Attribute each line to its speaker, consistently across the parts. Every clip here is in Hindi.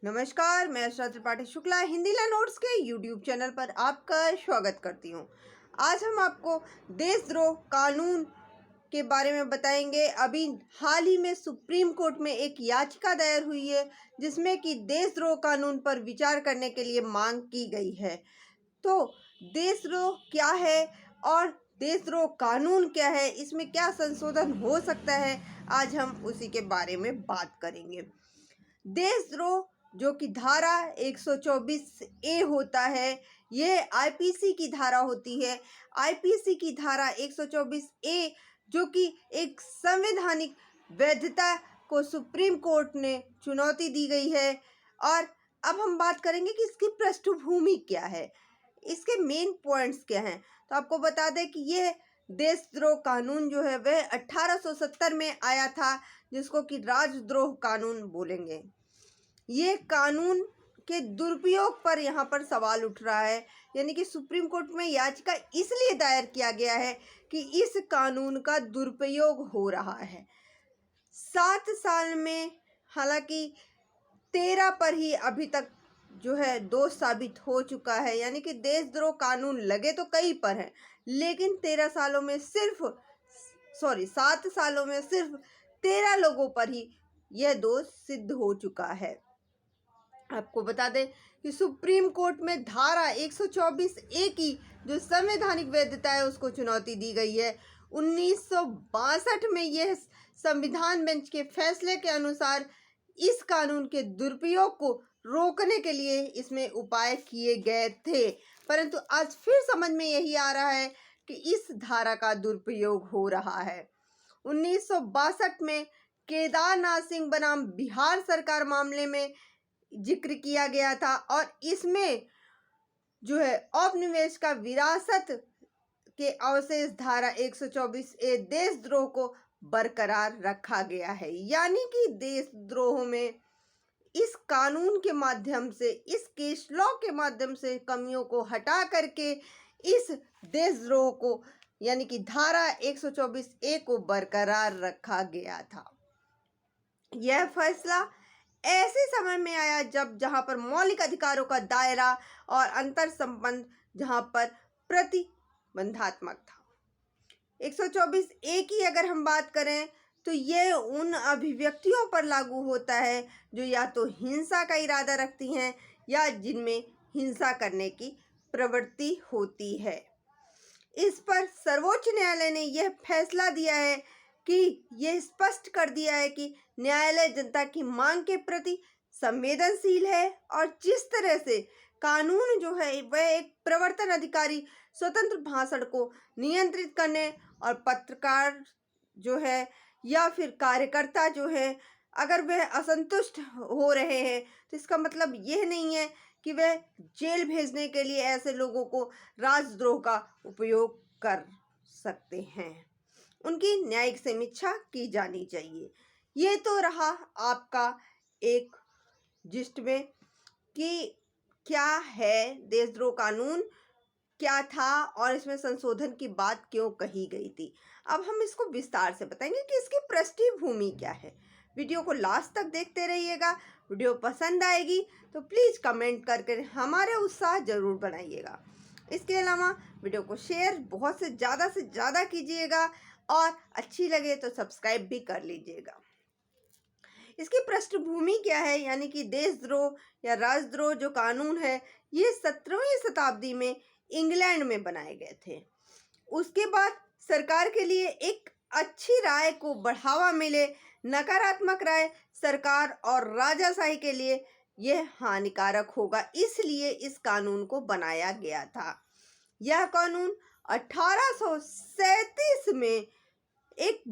Speaker 1: नमस्कार, मैं अशरा त्रिपाठी शुक्ला हिंदी ला नोट्स के यूट्यूब चैनल पर आपका स्वागत करती हूँ। आज हम आपको देशद्रोह कानून के बारे में बताएंगे। अभी हाल ही में सुप्रीम कोर्ट में एक याचिका दायर हुई है जिसमें कि देशद्रोह कानून पर विचार करने के लिए मांग की गई है। तो देशद्रोह क्या है और देशद्रोह कानून क्या है, इसमें क्या संशोधन हो सकता है, आज हम उसी के बारे में बात करेंगे। देशद्रोह जो कि धारा 124 ए होता है, ये आईपीसी की धारा होती है। आईपीसी की धारा 124 ए जो कि एक संवैधानिक वैधता को सुप्रीम कोर्ट ने चुनौती दी गई है। और अब हम बात करेंगे कि इसकी पृष्ठभूमि क्या है, इसके मेन पॉइंट्स क्या हैं। तो आपको बता दें कि ये देशद्रोह कानून जो है वह 1870 में आया था, जिसको कि राजद्रोह कानून बोलेंगे। ये कानून के दुरुपयोग पर यहाँ पर सवाल उठ रहा है, यानी कि सुप्रीम कोर्ट में याचिका इसलिए दायर किया गया है कि इस कानून का दुरुपयोग हो रहा है। 7 साल में हालांकि 13 पर ही अभी तक जो है दोष साबित हो चुका है, यानी कि देशद्रोह कानून लगे तो कई पर हैं, लेकिन 13 सालों में सिर्फ 7 सालों में सिर्फ 13 लोगों पर ही यह दोष सिद्ध हो चुका है। आपको बता दें कि सुप्रीम कोर्ट में धारा 124 ए की जो संवैधानिक वैधता है उसको चुनौती दी गई है। 1962 में यह संविधान बेंच के फैसले के अनुसार इस कानून के दुरुपयोग को रोकने के लिए इसमें उपाय किए गए थे, परंतु आज फिर समझ में यही आ रहा है कि इस धारा का दुरुपयोग हो रहा है। 1962 में केदारनाथ सिंह बनाम बिहार सरकार मामले में जिक्र किया गया था और इसमें जो है औपनिवेश का विरासत के अवशेष धारा 124 ए देशद्रोह को बरकरार रखा गया है, यानी कि देशद्रोह में इस कानून के माध्यम से, इस केस लॉ के माध्यम से कमियों को हटा करके इस देशद्रोह को यानी कि धारा 124 ए को बरकरार रखा गया था। यह फैसला ऐसे समय में आया जहां पर मौलिक अधिकारों का दायरा और अंतर संबंध जहां पर प्रतिबंधात्मक था। 124 ए की अगर हम बात करें तो यह उन अभिव्यक्तियों पर लागू होता है जो या तो हिंसा का इरादा रखती हैं या जिनमें हिंसा करने की प्रवृत्ति होती है। इस पर सर्वोच्च न्यायालय ने यह फैसला दिया है कि यह स्पष्ट कर दिया है कि न्यायालय जनता की मांग के प्रति संवेदनशील है और जिस तरह से कानून जो है वह एक प्रवर्तन अधिकारी स्वतंत्र भाषण को नियंत्रित करने और पत्रकार जो है या फिर कार्यकर्ता जो है अगर वह असंतुष्ट हो रहे हैं तो इसका मतलब यह नहीं है कि वह जेल भेजने के लिए ऐसे लोगों को राजद्रोह का उपयोग कर सकते हैं। उनकी न्यायिक समीक्षा की जानी चाहिए। ये तो रहा आपका एक जिस्ट में कि क्या है देशद्रोह कानून, क्या था और इसमें संशोधन की बात क्यों कही गई थी। अब हम इसको विस्तार से बताएंगे कि इसकी पृष्ठभूमि क्या है। वीडियो को लास्ट तक देखते रहिएगा। वीडियो पसंद आएगी तो प्लीज़ कमेंट करके हमारे उत्साह जरूर बनाइएगा। इसके अलावा वीडियो को शेयर बहुत से ज़्यादा कीजिएगा और अच्छी लगे तो सब्सक्राइब भी कर लीजिएगा। इसकी पृष्ठभूमि क्या है, यानी कि देशद्रोह या राजद्रोह जो कानून है ये 17वीं शताब्दी में इंग्लैंड में बनाए गए थे। उसके बाद सरकार के लिए एक अच्छी राय को बढ़ावा मिले, नकारात्मक राय सरकार और राजाशाही के लिए यह हानिकारक होगा, इसलिए इस कानून को बनाया गया था। यह कानून 1837 में एक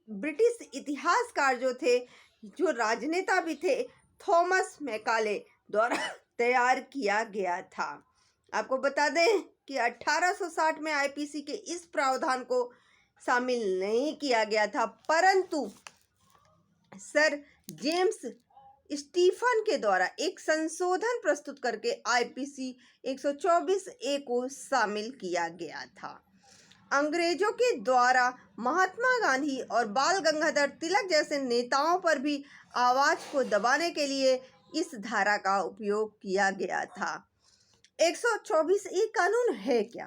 Speaker 1: ब्रिटिश इतिहासकार जो थे, जो राजनेता भी थे, थॉमस मैकाले द्वारा तैयार किया गया था। आपको बता दें कि 1860 में आईपीसी के इस प्रावधान को शामिल नहीं किया गया था, परंतु सर जेम्स स्टीफन के द्वारा एक संशोधन प्रस्तुत करके आईपीसी 124 ए को शामिल किया गया था। अंग्रेजों के द्वारा महात्मा गांधी और बाल गंगाधर तिलक जैसे नेताओं पर भी आवाज को दबाने के लिए इस धारा का उपयोग किया गया था। 124A कानून है क्या?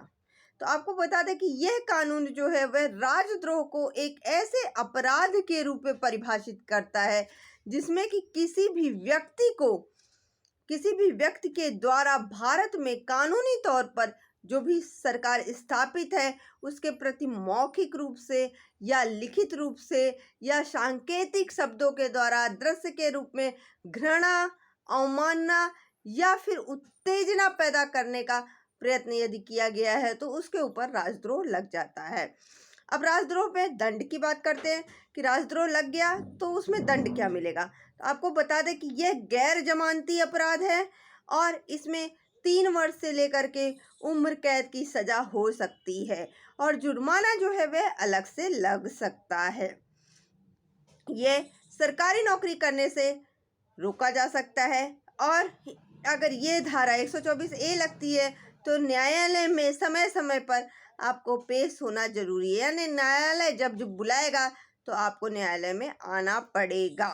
Speaker 1: तो आपको बता दें कि यह कानून जो है वह राजद्रोह को एक ऐसे अपराध के रूप में परिभाषित करता है जिसमें कि किसी भी व्यक्ति के द्वारा भारत में कानूनी तौर पर जो भी सरकार स्थापित है उसके प्रति मौखिक रूप से या लिखित रूप से या सांकेतिक शब्दों के द्वारा दृश्य के रूप में घृणा, अवमानना या फिर उत्तेजना पैदा करने का प्रयत्न यदि किया गया है तो उसके ऊपर राजद्रोह लग जाता है। अब राजद्रोह पे दंड की बात करते हैं कि राजद्रोह लग गया तो उसमें दंड क्या मिलेगा। तो आपको बता दें कि यह गैर जमानती अपराध है और इसमें 3 वर्ष से लेकर के उम्र कैद की सजा हो सकती है और जुर्माना जो है वह अलग से लग सकता है। यह सरकारी नौकरी करने से रोका जा सकता है और अगर ये धारा 124A लगती है तो न्यायालय में समय समय पर आपको पेश होना जरूरी है, यानी न्यायालय जब बुलाएगा तो आपको न्यायालय में आना पड़ेगा।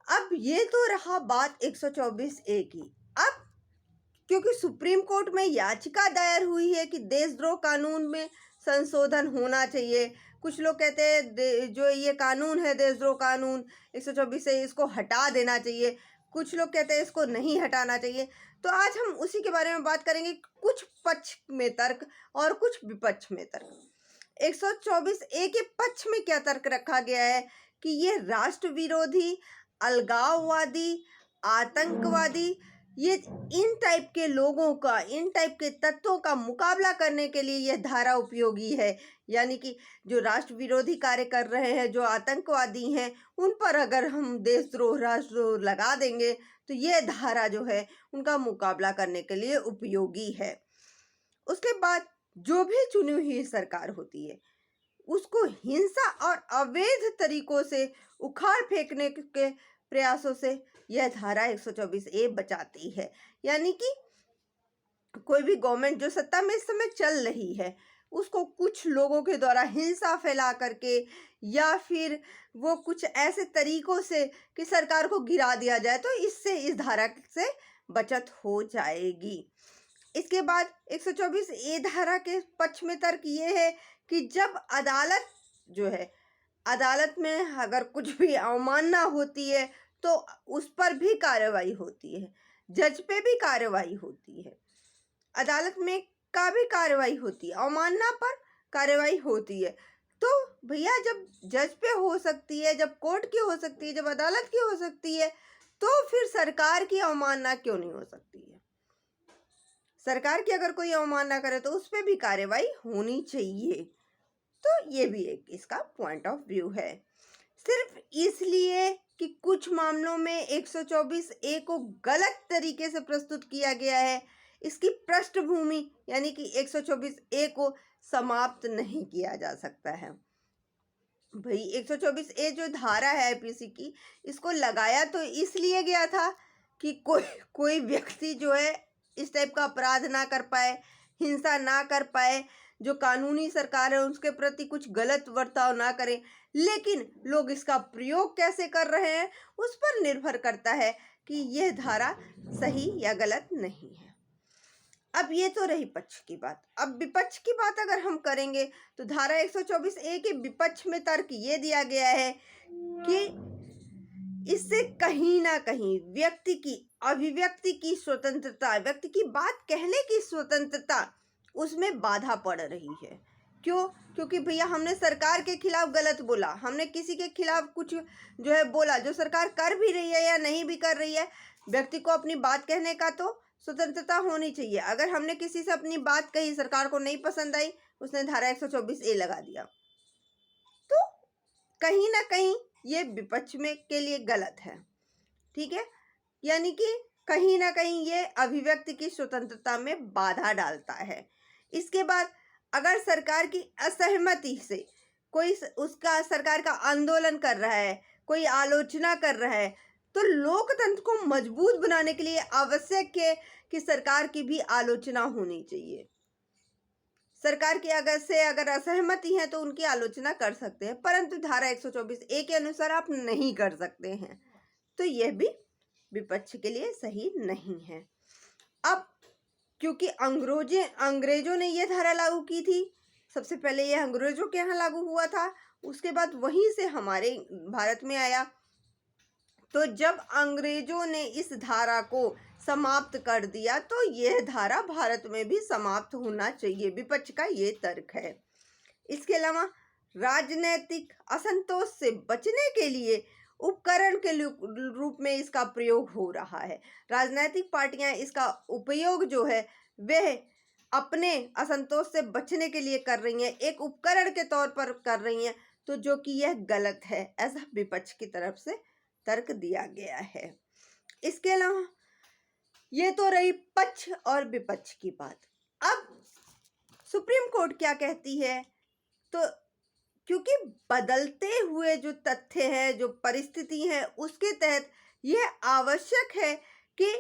Speaker 1: अब ये तो रहा बात 124A की। अब क्योंकि सुप्रीम कोर्ट में याचिका दायर हुई है कि देशद्रोह कानून में संशोधन होना चाहिए, कुछ लोग कहते हैं जो ये कानून है देशद्रोह कानून 124 से इसको हटा देना चाहिए, कुछ लोग कहते हैं इसको नहीं हटाना चाहिए। तो आज हम उसी के बारे में बात करेंगे, कुछ पक्ष में तर्क और कुछ विपक्ष में तर्क। 124A के पक्ष में क्या तर्क रखा गया है कि ये राष्ट्र विरोधी, अलगाववादी, आतंकवादी, ये इन टाइप के लोगों का, इन टाइप के तत्वों का मुकाबला करने के लिए यह धारा उपयोगी है। यानी कि जो राष्ट्र विरोधी कार्य कर रहे हैं, जो आतंकवादी हैं, उन पर अगर हम देशद्रोह, राष्ट्रद्रोह लगा देंगे तो यह धारा जो है उनका मुकाबला करने के लिए उपयोगी है। उसके बाद जो भी चुनी हुई सरकार होती है उसको हिंसा और अवैध तरीकों से उखाड़ फेंकने के प्रयासों से यह धारा 124A बचाती है। यानी कि कोई भी गवर्नमेंट जो सत्ता में इस समय चल रही है उसको कुछ लोगों के द्वारा हिंसा फैला करके या फिर वो कुछ ऐसे तरीकों से कि सरकार को गिरा दिया जाए तो इससे इस धारा से बचत हो जाएगी। इसके बाद 124A धारा के पक्ष में तर्क ये है कि जब अदालत जो है, अदालत में अगर कुछ भी अवमानना होती है तो उस पर भी कार्रवाई होती है, जज पे भी कार्रवाई होती है, अदालत में का भी कार्रवाई होती है, अवमानना पर कार्रवाई होती है। तो भैया जब जज पे हो सकती है, जब कोर्ट की हो सकती है, जब अदालत की हो सकती है तो फिर सरकार की अवमानना क्यों नहीं हो सकती है? सरकार की अगर कोई अवमानना करे तो उस पर भी कार्रवाई होनी चाहिए। तो ये भी एक इसका पॉइंट ऑफ व्यू है। सिर्फ इसलिए कि कुछ मामलों में 124A को गलत तरीके से प्रस्तुत किया गया है, इसकी पृष्ठभूमि यानी कि 124A को समाप्त नहीं किया जा सकता है। भाई 124A जो धारा है आईपीसी की, इसको लगाया तो इसलिए गया था कि कोई व्यक्ति जो है इस टाइप का अपराध ना कर पाए, हिंसा ना कर पाए, जो कानूनी सरकार है उसके प्रति कुछ गलत बर्ताव ना करें। लेकिन लोग इसका प्रयोग कैसे कर रहे हैं उस पर निर्भर करता है कि यह धारा सही या गलत नहीं है। अब ये तो रही पक्ष की बात। अब विपक्ष की बात अगर हम करेंगे तो धारा 124A के विपक्ष में तर्क ये दिया गया है कि इससे कहीं ना कहीं व्यक्ति की अभिव्यक्ति की स्वतंत्रता, व्यक्ति की बात कहने की स्वतंत्रता, उसमें बाधा पड़ रही है। क्यों? क्योंकि भैया हमने सरकार के खिलाफ गलत बोला, हमने किसी के खिलाफ कुछ जो है बोला, जो सरकार कर भी रही है या नहीं भी कर रही है, व्यक्ति को अपनी बात कहने का तो स्वतंत्रता होनी चाहिए। अगर हमने किसी से अपनी बात कही, सरकार को नहीं पसंद आई, उसने धारा 124A लगा दिया, तो कहीं ना कहीं ये विपक्ष में के लिए गलत है। ठीक है, यानी कि कहीं ना कहीं ये अभिव्यक्ति की स्वतंत्रता में बाधा डालता है। इसके बाद अगर सरकार की असहमति से कोई उसका सरकार का आंदोलन कर रहा है, कोई आलोचना कर रहा है, तो लोकतंत्र को मजबूत बनाने के लिए आवश्यक है कि सरकार की भी आलोचना होनी चाहिए। सरकार की अगर असहमति है तो उनकी आलोचना कर सकते हैं, परंतु धारा 124A के अनुसार आप नहीं कर सकते हैं। तो यह भी विपक्ष के लिए सही नहीं है। अब क्योंकि अंग्रेजों ने ये धारा लागू की थी, सबसे पहले ये अंग्रेजों के यहाँ लागू हुआ था, उसके बाद वहीं से हमारे भारत में आया। तो जब अंग्रेजों ने इस धारा को समाप्त कर दिया तो यह धारा भारत में भी समाप्त होना चाहिए, विपक्ष का ये तर्क है। इसके अलावा राजनीतिक असंतोष से बचने के लिए उपकरण के रूप में इसका प्रयोग हो रहा है। राजनीतिक पार्टियां इसका उपयोग जो है वह अपने असंतोष से बचने के लिए कर रही हैं, एक उपकरण के तौर पर कर रही हैं, तो जो कि यह गलत है, ऐसा विपक्ष की तरफ से तर्क दिया गया है। इसके अलावा ये तो रही पक्ष और विपक्ष की बात। अब सुप्रीम कोर्ट क्या कहती है, तो क्योंकि बदलते हुए जो तथ्य है, जो परिस्थिति है, उसके तहत यह आवश्यक है कि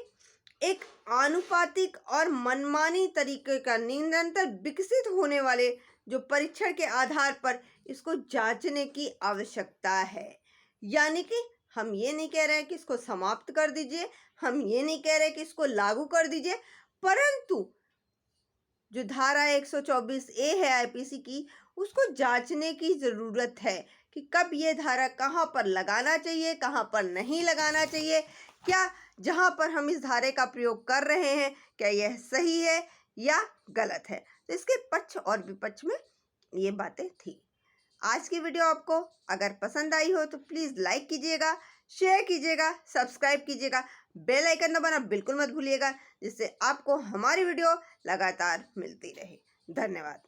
Speaker 1: एक आनुपातिक और मनमानी तरीके का निरंतर विकसित होने वाले जो परीक्षण के आधार पर इसको जांचने की आवश्यकता है। यानी कि हम ये नहीं कह रहे हैं कि इसको समाप्त कर दीजिए, हम ये नहीं कह रहे कि इसको लागू कर दीजिए, परंतु जो धारा 124A है आईपीसी की, उसको जांचने की ज़रूरत है कि कब ये धारा कहाँ पर लगाना चाहिए, कहाँ पर नहीं लगाना चाहिए, क्या जहाँ पर हम इस धारे का प्रयोग कर रहे हैं क्या यह सही है या गलत है। तो इसके पक्ष और विपक्ष में ये बातें थी। आज की वीडियो आपको अगर पसंद आई हो तो प्लीज़ लाइक कीजिएगा, शेयर कीजिएगा, सब्सक्राइब कीजिएगा, बेल आइकन दबाना बिल्कुल मत भूलिएगा, जिससे आपको हमारी वीडियो लगातार मिलती रहे। धन्यवाद।